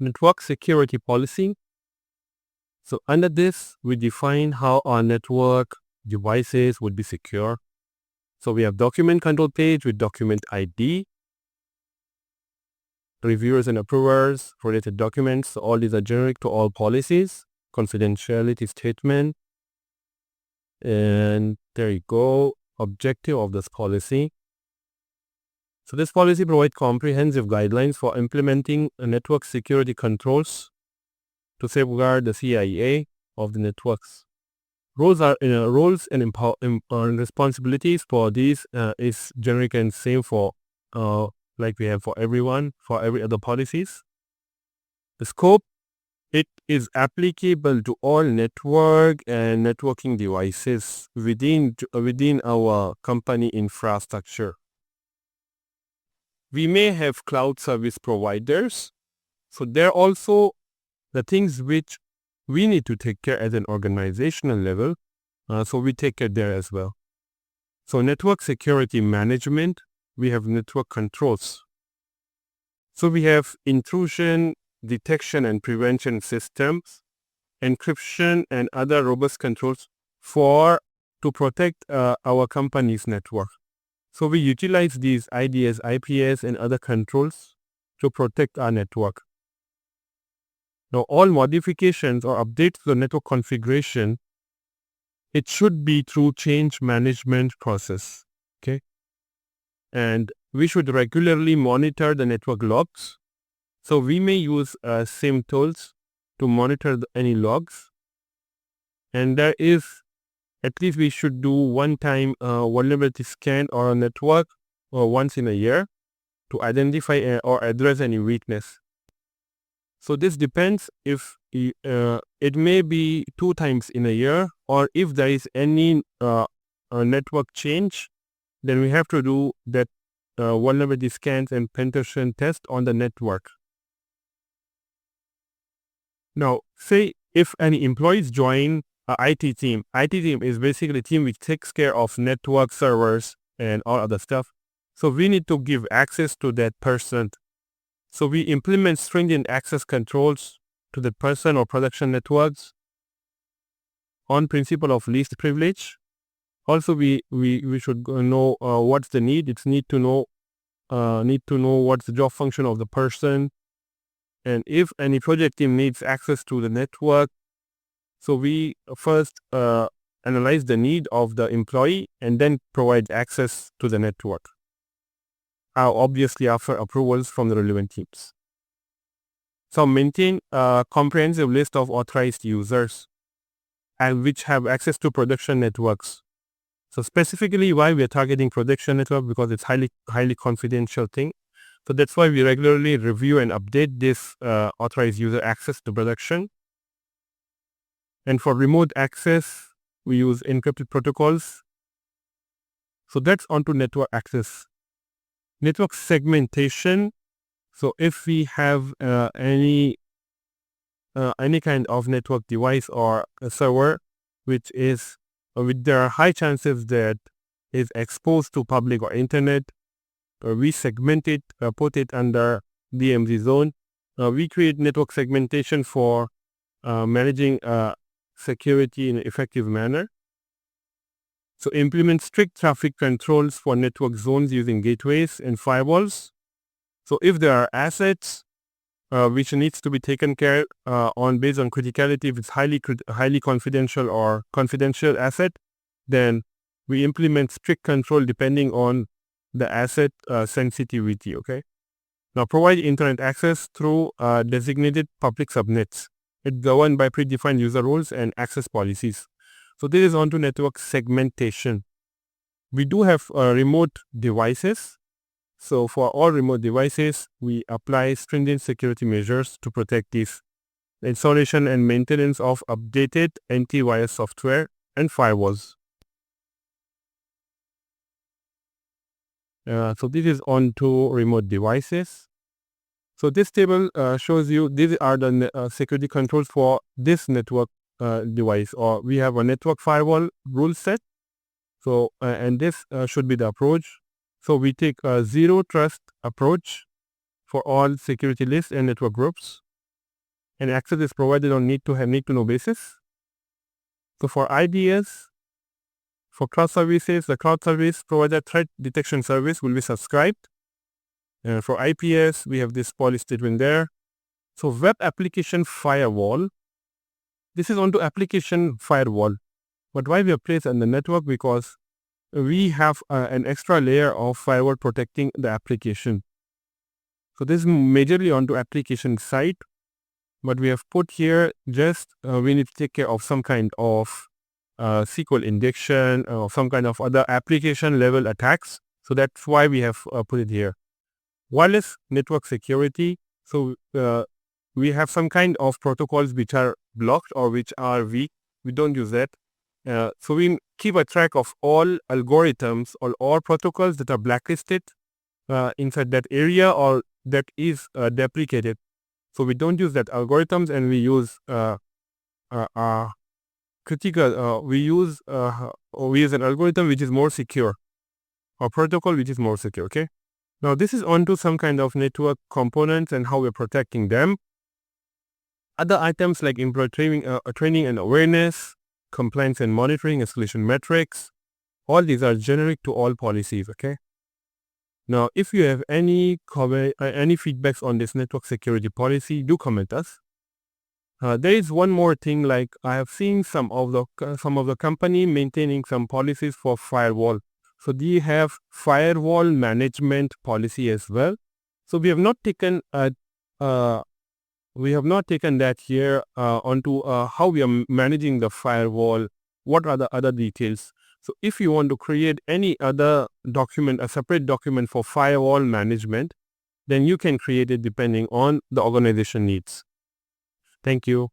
network security policy. So under this, we define how our network devices would be secure. So we have document control page with document ID, reviewers and approvers, related documents. So all these are generic to all policies, confidentiality statement, and there you go, objective of this policy. So this policy provides comprehensive guidelines for implementing network security controls to safeguard the CIA of the networks. Roles and responsibilities for these is generic and same for like we have for everyone, for every other policies. The scope, it is applicable to all network and networking devices within our company infrastructure. We may have cloud service providers, so they're also the things which we need to take care at an organizational level, so we take care there as well. So network security management, we have network controls. So we have intrusion detection and prevention systems, encryption and other robust controls to protect our company's network. So we utilize these IDS, IPS and other controls to protect our network. Now all modifications or updates to the network configuration, it should be through change management process. Okay. And we should regularly monitor the network logs. So we may use SIM tools to monitor any logs. And there is, at least we should do one-time vulnerability scan on a network once in a year to identify or address any weakness. So this depends if it may be 2 times in a year, or if there is any network change, then we have to do that vulnerability scans and penetration test on the network. Now, say if any employees join IT team. IT team is basically a team which takes care of network servers and all other stuff. So we need to give access to that person. So we implement stringent access controls to the person or production networks on principle of least privilege. Also, we should know what's the need. It's need to know what's the job function of the person, and if any project team needs access to the network. So we first analyze the need of the employee and then provide access to the network. Obviously after approvals from the relevant teams. So maintain a comprehensive list of authorized users and which have access to production networks. So specifically why we are targeting production network, because it's highly confidential thing. So that's why we regularly review and update this authorized user access to production. And for remote access, we use encrypted protocols. So that's onto network access. Network segmentation. So if we have any kind of network device or a server which is there are high chances that is exposed to public or internet, we segment it, put it under DMZ zone. We create network segmentation for managing security in an effective manner. So implement strict traffic controls for network zones using gateways and firewalls. So if there are assets which needs to be taken care on based on criticality, if it's highly confidential or confidential asset, then we implement strict control depending on the asset sensitivity. Okay. Now provide internet access through designated public subnets. It's governed by predefined user roles and access policies. So this is onto network segmentation. We do have remote devices. So for all remote devices, we apply stringent security measures to protect these. The installation and maintenance of updated antivirus software and firewalls. So this is onto remote devices. So this table shows you these are the security controls for this network device, or we have a network firewall rule set. So and this should be the approach. So we take a zero trust approach for all security lists and network groups. and access is provided on need to know basis. So for IDS, for cloud services, the cloud service provider threat detection service will be subscribed. And for IPS, we have this policy statement there. So web application firewall, this is onto application firewall. But why we have placed on the network? Because we have an extra layer of firewall protecting the application. So this is majorly onto application side, but we have put here just we need to take care of some kind of SQL injection or some kind of other application level attacks. So that's why we have put it here. Wireless network security. So we have some kind of protocols which are blocked or which are weak. We don't use that. So we keep a track of all algorithms or all protocols that are blacklisted inside that area or that is deprecated. So we don't use that algorithms, and we use critical. We use an algorithm which is more secure, or protocol which is more secure. Okay. Now this is onto some kind of network components and how we're protecting them. Other items like employee training and awareness, compliance and monitoring, escalation metrics, all these are generic to all policies. Okay. Now, if you have any comment, any feedbacks on this network security policy, do comment us. There is one more thing. Like I have seen some of the company maintaining some policies for firewall. So they have firewall management policy as well. So we have not taken that here onto how we are managing the firewall. What are the other details? So if you want to create any other document, a separate document for firewall management, then you can create it depending on the organization needs. Thank you.